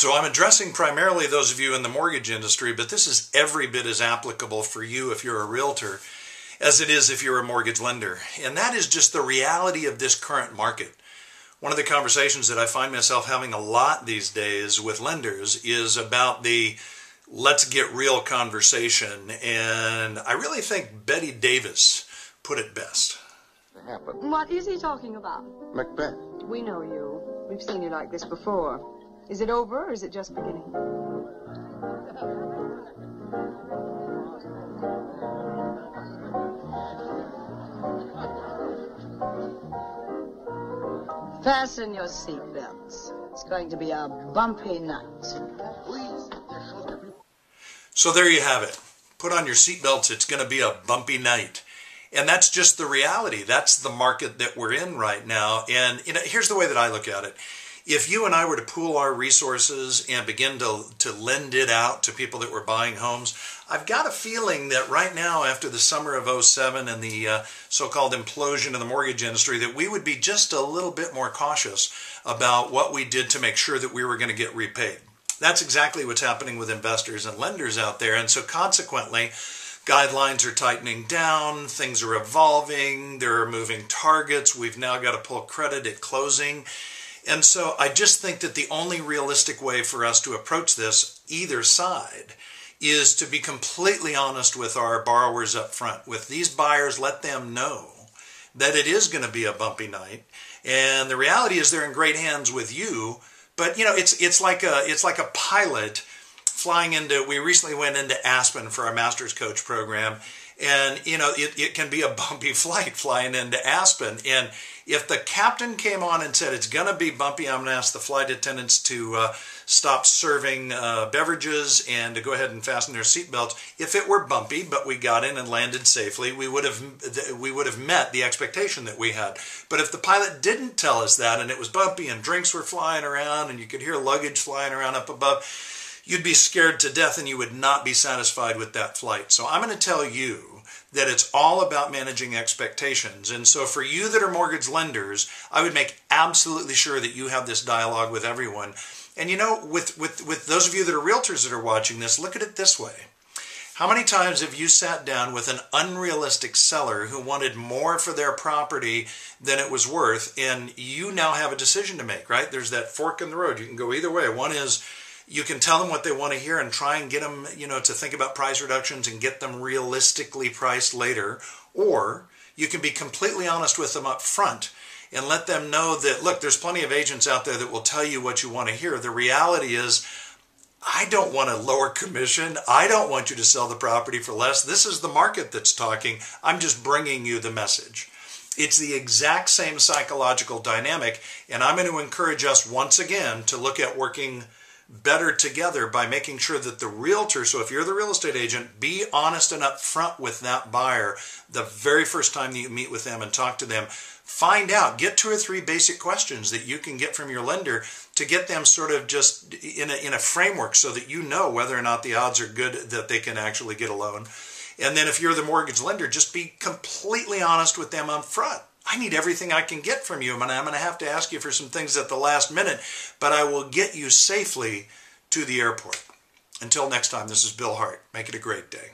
So I'm addressing primarily those of you in the mortgage industry, but this is every bit as applicable for you if you're a realtor as it is if you're a mortgage lender. And that is just the reality of this current market. One of the conversations that I find myself having a lot these days with lenders is about the let's get real conversation. And I really think Betty Davis put it best. What is he talking about? Macbeth. We know you. We've seen you like this before. Is it over or is it just beginning? Fasten your seatbelts. It's going to be a bumpy night. So there you have it. Put on your seatbelts. It's going to be a bumpy night. And that's just the reality. That's the market that we're in right now. And here's the way that I look at it. If you and I were to pool our resources and begin to lend it out to people that were buying homes, I've got a feeling that right now, after the summer of '07 and the so-called implosion in the mortgage industry, that we would be just a little bit more cautious about what we did to make sure that we were going to get repaid. That's exactly what's happening with investors and lenders out there. And so consequently, guidelines are tightening down, things are evolving, there are moving targets, we've now got to pull credit at closing. And so I just think that the only realistic way for us to approach this, either side, is to be completely honest with our borrowers up front. With these buyers, let them know that it is going to be a bumpy night. And the reality is they're in great hands with you. But, it's like a pilot flying into, we recently went into Aspen for our Master's Coach program. And, it can be a bumpy flight flying into Aspen. And if the captain came on and said, it's going to be bumpy, I'm going to ask the flight attendants to stop serving beverages and to go ahead and fasten their seatbelts. If it were bumpy, but we got in and landed safely, we would have met the expectation that we had. But if the pilot didn't tell us that and it was bumpy and drinks were flying around and you could hear luggage flying around up above, you'd be scared to death and you would not be satisfied with that flight. So I'm going to tell you that it's all about managing expectations. And so for you that are mortgage lenders, I would make absolutely sure that you have this dialogue with everyone. And with those of you that are realtors that are watching this, look at it this way. How many times have you sat down with an unrealistic seller who wanted more for their property than it was worth, and you now have a decision to make, right? There's that fork in the road. You can go either way. One is you can tell them what they want to hear and try and get them, to think about price reductions and get them realistically priced later. Or you can be completely honest with them up front and let them know that, look, there's plenty of agents out there that will tell you what you want to hear. The reality is, I don't want a lower commission. I don't want you to sell the property for less. This is the market that's talking. I'm just bringing you the message. It's the exact same psychological dynamic, and I'm going to encourage us once again to look at working better together by making sure that the realtor, so if you're the real estate agent, be honest and upfront with that buyer the very first time that you meet with them and talk to them. Find out, get 2 or 3 basic questions that you can get from your lender to get them sort of just in a framework so that you know whether or not the odds are good that they can actually get a loan. And then if you're the mortgage lender, just be completely honest with them up front. I need everything I can get from you, and I'm going to have to ask you for some things at the last minute, but I will get you safely to the airport. Until next time, this is Bill Hart. Make it a great day.